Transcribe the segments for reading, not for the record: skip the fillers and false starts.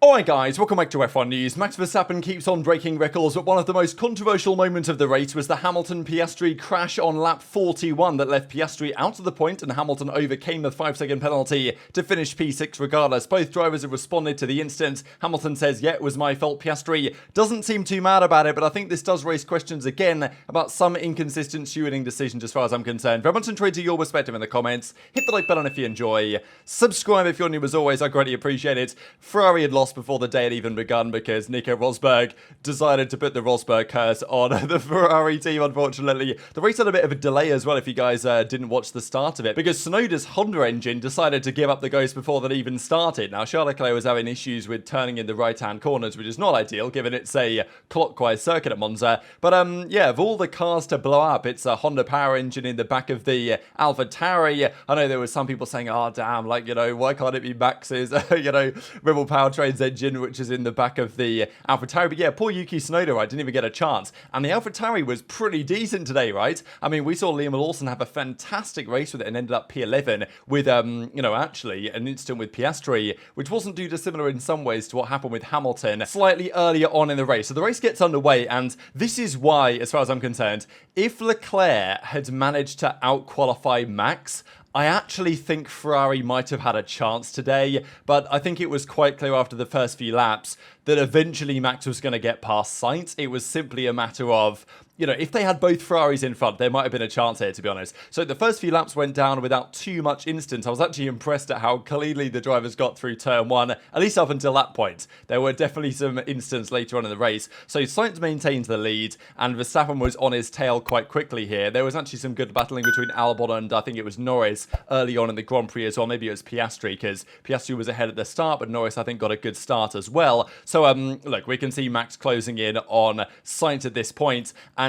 Alright guys, welcome back to F1 News. Max Verstappen keeps on breaking records, but one of the most controversial moments of the race was the Hamilton-Piastri crash on lap 41 that left Piastri out of the point, and Hamilton overcame the 5-second penalty to finish P6 regardless. Both drivers have responded to the incident. Hamilton says, yeah, it was my fault. Piastri doesn't seem too mad about it, but I think this does raise questions again about some inconsistent stewarding decisions as far as I'm concerned. Very much enjoyed your perspective in the comments. Hit the like button if you enjoy. Subscribe if you're new as always, I greatly appreciate it. Ferrari had lost before the day had even begun because Nico Rosberg decided to put the Rosberg curse on the Ferrari team, unfortunately. The race had a bit of a delay as well if you guys didn't watch the start of it, because Tsunoda's Honda engine decided to give up the ghost before that even started. Now, Charles Leclerc was having issues with turning in the right-hand corners, which is not ideal given it's a clockwise circuit at Monza. But yeah, of all the cars to blow up, it's a Honda power engine in the back of the AlphaTauri. I know there were some people saying, oh damn, like, you know, why can't it be Max's, you know, Rebel Powertrain's engine, which is in the back of the AlphaTauri. But yeah, poor Yuki Tsunoda, right, didn't even get a chance. And the AlphaTauri was pretty decent today, right? I mean, we saw Liam Lawson have a fantastic race with it and ended up P11 with, you know, actually an incident with Piastri, which wasn't too dissimilar in some ways to what happened with Hamilton slightly earlier on in the race. So the race gets underway, and this is why, as far as I'm concerned, if Leclerc had managed to out-qualify Max, I actually think Ferrari might have had a chance today, but I think it was quite clear after the first few laps that eventually Max was going to get past Sainz. It was simply a matter of, you know, if they had both Ferraris in front, there might have been a chance here, to be honest. So the first few laps went down without too much incident. I was actually impressed at how cleanly the drivers got through turn one, at least up until that point. There were definitely some incidents later on in the race. So Sainz maintained the lead, and Verstappen was on his tail quite quickly here. There was actually some good battling between Albon and I think it was Norris early on in the Grand Prix as well. Maybe it was Piastri, because Piastri was ahead at the start, but Norris I think got a good start as well. So look, we can see Max closing in on Sainz at this point, and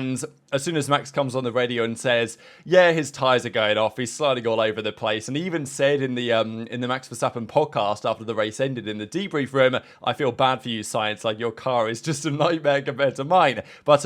as soon as Max comes on the radio and says, yeah, his tyres are going off, he's sliding all over the place, and he even said in the Max Verstappen podcast after the race ended in the debrief room, I feel bad for you, Sainz, like your car is just a nightmare compared to mine. But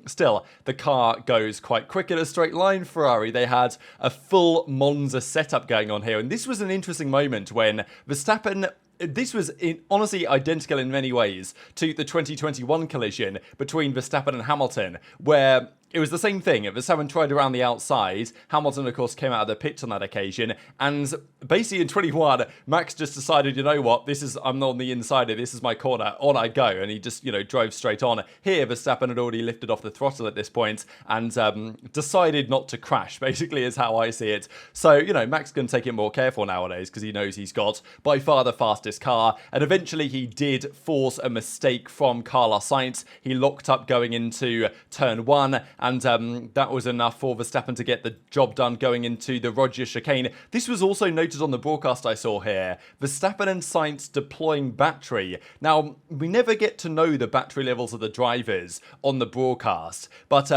still, the car goes quite quick in a straight line. Ferrari, they had a full Monza setup going on here, and this was an interesting moment when Verstappen... This was honestly identical in many ways to the 2021 collision between Verstappen and Hamilton, where it was the same thing. Verstappen tried around the outside. Hamilton, of course, came out of the pits on that occasion. And basically in 21, Max just decided, you know what, I'm on the inside here. This is my corner. On I go. And he just, you know, drove straight on. Here, Verstappen had already lifted off the throttle at this point and decided not to crash, basically, is how I see it. So, you know, Max can take it more careful nowadays because he knows he's got by far the fastest car. And eventually he did force a mistake from Carlos Sainz. He locked up going into turn one. And that was enough for Verstappen to get the job done going into the Roger chicane. This was also noted on the broadcast I saw here. Verstappen and Sainz deploying battery. Now, we never get to know the battery levels of the drivers on the broadcast. But,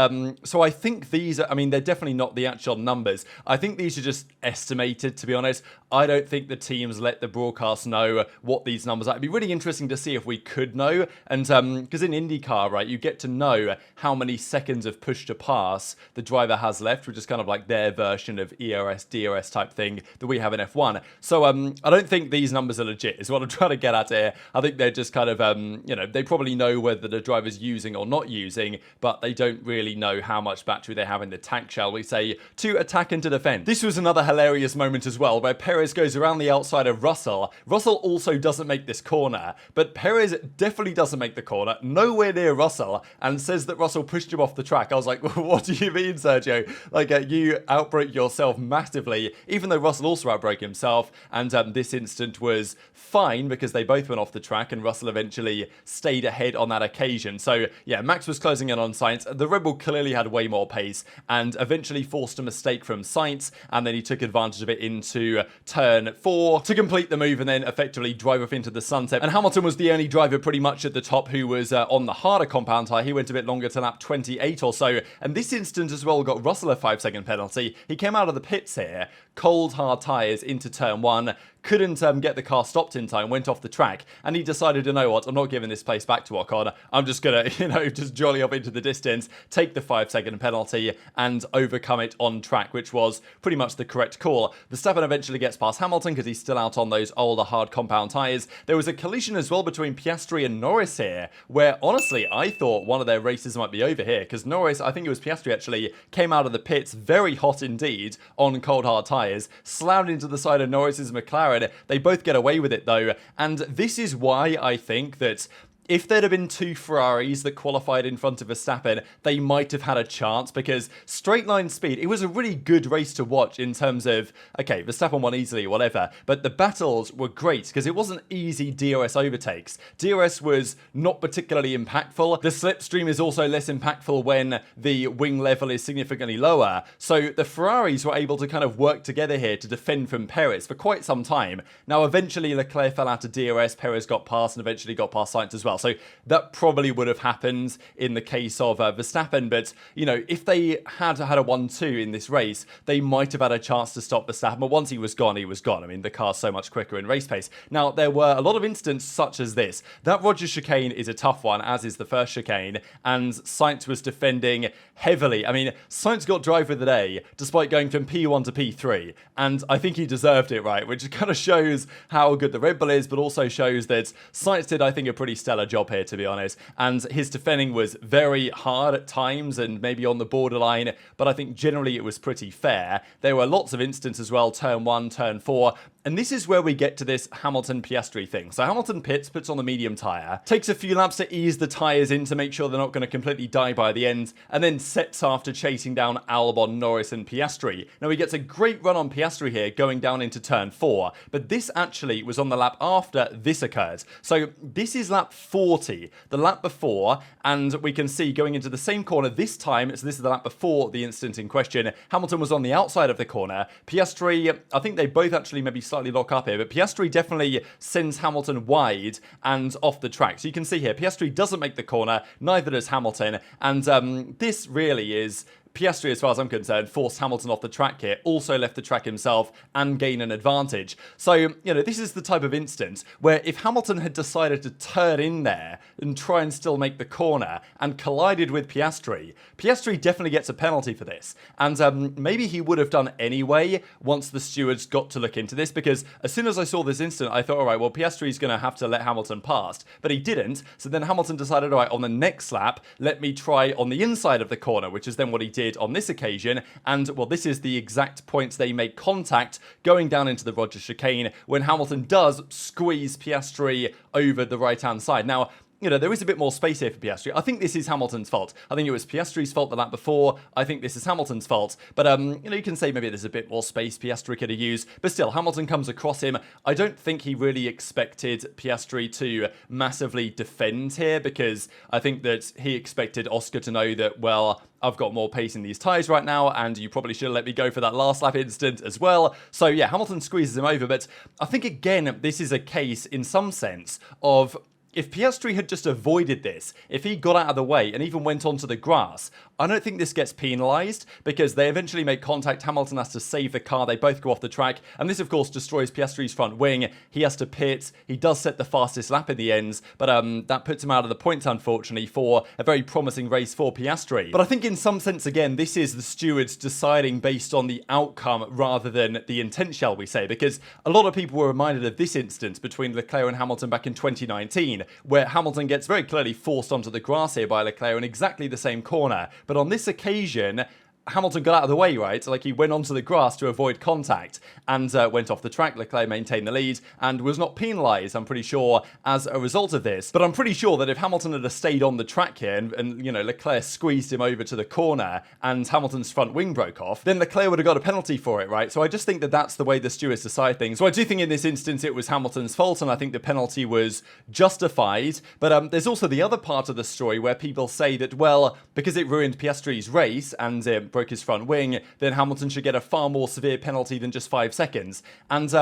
so I think these are, I mean, they're definitely not the actual numbers. I think these are just estimated, to be honest. I don't think the teams let the broadcast know what these numbers are. It'd be really interesting to see if we could know. And, because in IndyCar, right, you get to know how many seconds of push to pass the driver has left, which is kind of like their version of ERS, DRS type thing that we have in F1. So I don't think these numbers are legit, is what I'm trying to get at here. I think they're just kind of, you know, they probably know whether the driver's using or not using, but they don't really know how much battery they have in the tank, shall we say, to attack and to defend. This was another hilarious moment as well, where Perez goes around the outside of Russell. Russell also doesn't make this corner, but Perez definitely doesn't make the corner, nowhere near Russell, and says that Russell pushed him off the track. I was like, what do you mean, Sergio? Like, you outbroke yourself massively, even though Russell also outbroke himself, and this incident was fine because they both went off the track, and Russell eventually stayed ahead on that occasion. So, yeah, Max was closing in on Sainz. The Red Bull clearly had way more pace, and eventually forced a mistake from Sainz, and then he took advantage of it into turn 4 to complete the move, and then effectively drive off into the sunset. And Hamilton was the only driver pretty much at the top who was on the harder compound tyre. He went a bit longer to lap 28 or so, and this instance as well got Russell a 5-second penalty. He came out of the pits here, cold hard tyres into turn 1, couldn't get the car stopped in time, went off the track, and he decided, you know what, I'm not giving this place back to Ocon, I'm just gonna, just jolly up into the distance, take the 5-second penalty, and overcome it on track, which was pretty much the correct call. Verstappen eventually gets past Hamilton because he's still out on those older hard compound tyres. There was a collision as well between Piastri and Norris here, where honestly, I thought one of their races might be over here, because Norris, I think it was Piastri actually, came out of the pits very hot indeed on cold hard tyres, slammed into the side of Norris's McLaren. They both get away with it though, and this is why I think that if there'd have been 2 Ferraris that qualified in front of Verstappen, they might have had a chance, because straight line speed, it was a really good race to watch in terms of, okay, Verstappen won easily, whatever, but the battles were great because it wasn't easy DRS overtakes. DRS was not particularly impactful. The slipstream is also less impactful when the wing level is significantly lower. So the Ferraris were able to kind of work together here to defend from Perez for quite some time. Now, eventually Leclerc fell out of DRS, Perez got past, and eventually got past Sainz as well. So that probably would have happened in the case of Verstappen. But, if they had had a 1-2 in this race, they might have had a chance to stop Verstappen. But once he was gone, he was gone. I mean, the car's so much quicker in race pace. Now, there were a lot of incidents such as this. That Rogers chicane is a tough one, as is the first chicane. And Sainz was defending heavily. I mean, Sainz got driver of the day despite going from P1 to P3. And I think he deserved it, right? Which kind of shows how good the Red Bull is, but also shows that Sainz did, I think, a pretty stellar job here, to be honest, and his defending was very hard at times and maybe on the borderline, but I think generally it was pretty fair. There were lots of instances as well, turn 1, turn 4, and this is where we get to this Hamilton-Piastri thing. So Hamilton puts on the medium tyre, takes a few laps to ease the tyres in to make sure they're not going to completely die by the end, and then sets after chasing down Albon, Norris and Piastri. Now he gets a great run on Piastri here going down into turn 4, but this actually was on the lap after this occurred. So this is lap 40, the lap before, and we can see going into the same corner this time, so this is the lap before the incident in question, Hamilton was on the outside of the corner. Piastri, I think they both actually maybe slightly lock up here, but Piastri definitely sends Hamilton wide and off the track. So you can see here, Piastri doesn't make the corner, neither does Hamilton, and this really is... Piastri, as far as I'm concerned, forced Hamilton off the track here, also left the track himself and gained an advantage. So, this is the type of instance where if Hamilton had decided to turn in there and try and still make the corner and collided with Piastri, Piastri definitely gets a penalty for this. And maybe he would have done anyway once the stewards got to look into this, because as soon as I saw this incident, I thought, all right, well, Piastri's going to have to let Hamilton pass. But he didn't. So then Hamilton decided, all right, on the next lap, let me try on the inside of the corner, which is then what he did on this occasion, and well, this is the exact point they make contact going down into the Rogers chicane when Hamilton does squeeze Piastri over the right-hand side. Now, there is a bit more space here for Piastri. I think this is Hamilton's fault. I think it was Piastri's fault the lap before. I think this is Hamilton's fault. But, you can say maybe there's a bit more space Piastri could have used. But still, Hamilton comes across him. I don't think he really expected Piastri to massively defend here, because I think that he expected Oscar to know that, well, I've got more pace in these tyres right now, and you probably should have let me go for that last lap incident as well. So yeah, Hamilton squeezes him over. But I think, again, this is a case, in some sense, of... if Piastri had just avoided this, if he got out of the way and even went onto the grass, I don't think this gets penalised, because they eventually make contact. Hamilton has to save the car. They both go off the track. And this, of course, destroys Piastri's front wing. He has to pit. He does set the fastest lap in the end, but that puts him out of the points, unfortunately, for a very promising race for Piastri. But I think in some sense, again, this is the stewards deciding based on the outcome rather than the intent, shall we say, because a lot of people were reminded of this instance between Leclerc and Hamilton back in 2019, where Hamilton gets very clearly forced onto the grass here by Leclerc in exactly the same corner. But on this occasion, Hamilton got out of the way, right? Like, he went onto the grass to avoid contact and went off the track. Leclerc maintained the lead and was not penalised, I'm pretty sure, as a result of this. But I'm pretty sure that if Hamilton had stayed on the track here and Leclerc squeezed him over to the corner and Hamilton's front wing broke off, then Leclerc would have got a penalty for it, right? So I just think that that's the way the stewards decide things. So I do think in this instance it was Hamilton's fault, and I think the penalty was justified. But there's also the other part of the story where people say that, well, because it ruined Piastri's race and broke his front wing, then Hamilton should get a far more severe penalty than just 5 seconds. And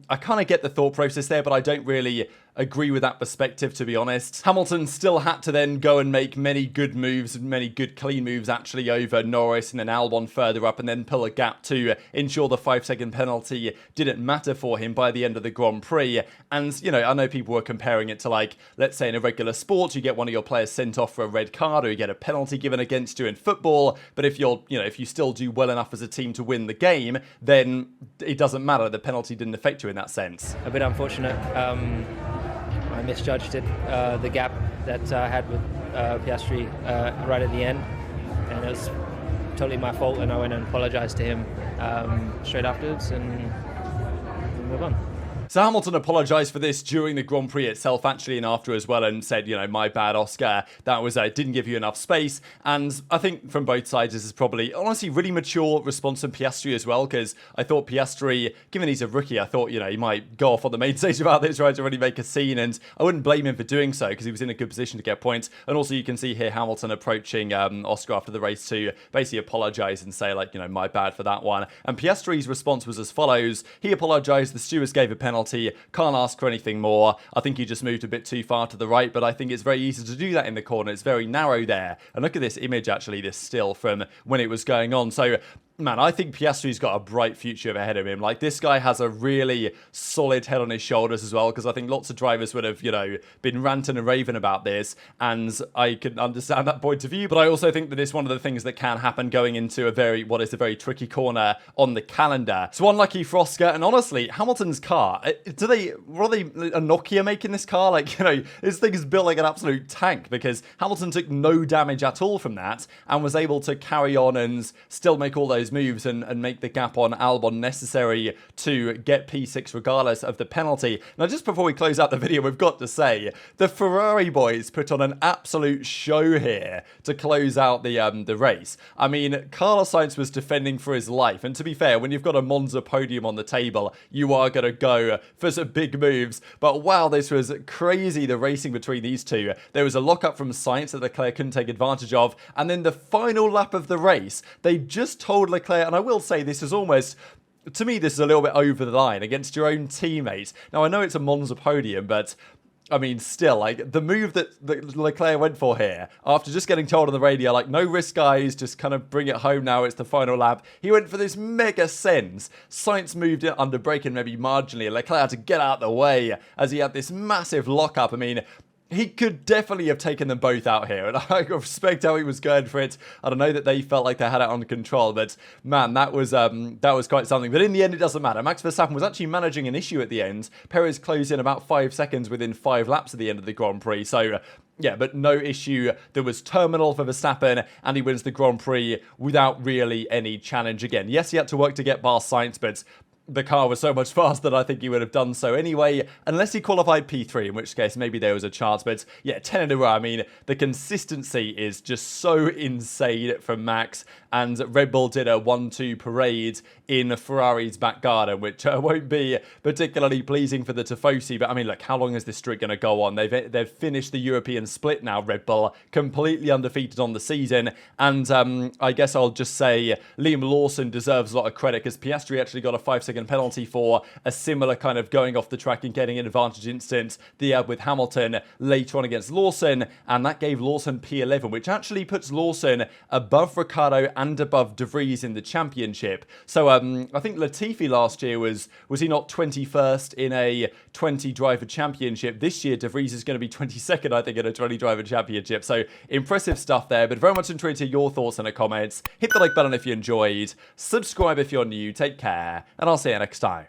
I kind of get the thought process there, but I don't really agree with that perspective, to be honest. Hamilton still had to then go and make many good moves, many good clean moves actually over Norris and then Albon further up, and then pull a gap to ensure the 5-second penalty didn't matter for him by the end of the Grand Prix. And, you know, I know people were comparing it to, like, let's say in a regular sport, you get one of your players sent off for a red card or you get a penalty given against you in football. But if if you still do well enough as a team to win the game, then it doesn't matter. The penalty didn't affect you in that sense. A bit unfortunate. I misjudged it, the gap that I had with Piastri right at the end, and it was totally my fault, and I went and apologized to him straight afterwards and move on. So Hamilton apologised for this during the Grand Prix itself, actually, and after as well, and said, my bad, Oscar. That was didn't give you enough space. And I think from both sides, this is probably, honestly, really mature response from Piastri as well, because I thought Piastri, given he's a rookie, I thought, he might go off on the main stage about this, right, to really make a scene, and I wouldn't blame him for doing so, because he was in a good position to get points. And also, you can see here Hamilton approaching Oscar after the race to basically apologise and say, my bad for that one. And Piastri's response was as follows. He apologised, the stewards gave a penalty, can't ask for anything more. I think he just moved a bit too far to the right, but I think it's very easy to do that in the corner. It's very narrow there. And look at this image, actually, this still from when it was going on. So, man, I think Piastri's got a bright future ahead of him. This guy has a really solid head on his shoulders as well, because I think lots of drivers would have, been ranting and raving about this, and I can understand that point of view, but I also think that it's one of the things that can happen going into what is a very tricky corner on the calendar. So unlucky for Oscar, and honestly, Hamilton's car, are they a Nokia making this car? This thing is built like an absolute tank, because Hamilton took no damage at all from that, and was able to carry on and still make all those moves and make the gap on Albon necessary to get P6 regardless of the penalty. Now, just before we close out the video, we've got to say the Ferrari boys put on an absolute show here to close out the race. I mean, Carlos Sainz was defending for his life, and to be fair, when you've got a Monza podium on the table, you are going to go for some big moves. But wow, this was crazy, the racing between these two. There was a lockup from Sainz that Leclerc couldn't take advantage of, and then the final lap of the race, they just told Leclerc, and I will say this is almost, to me, this is a little bit over the line against your own teammate. Now, I know it's a Monza podium, but I mean, still, the move that Leclerc went for here, after just getting told on the radio, no risk, guys, just kind of bring it home now, it's the final lap. He went for this mega sends. Sainz moved it under braking maybe marginally, and Leclerc had to get out of the way as he had this massive lockup. I mean, he could definitely have taken them both out here, and I respect how he was going for it. I don't know that they felt like they had it under control, but man, that was quite something. But in the end, it doesn't matter. Max Verstappen was actually managing an issue at the end. Perez closed in about 5 seconds within 5 laps at the end of the Grand Prix, so yeah, but no issue. There was terminal for Verstappen, and he wins the Grand Prix without really any challenge again. Yes, he had to work to get past Sainz, but the car was so much faster that I think he would have done so anyway, unless he qualified P3, in which case maybe there was a chance. But yeah, 10 in a row. I mean, the consistency is just so insane from Max, and Red Bull did a 1-2 parade in Ferrari's back garden, which won't be particularly pleasing for the Tifosi. But I mean, look, how long is this streak going to go on? They've finished the European split now, Red Bull, completely undefeated on the season. And I guess I'll just say Liam Lawson deserves a lot of credit, because Piastri actually got a 5-second penalty for a similar kind of going off the track and getting an advantage instance with Hamilton later on against Lawson, and that gave Lawson P11, which actually puts Lawson above Ricciardo and above De Vries in the championship. So I think Latifi last year was he not 21st in a 20 driver championship? This year De Vries is going to be 22nd, I think, in a 20 driver championship. So impressive stuff there, but very much enjoyed to hear your thoughts in the comments. Hit the like button if you enjoyed, subscribe if you're new, take care, and I'll see you next time.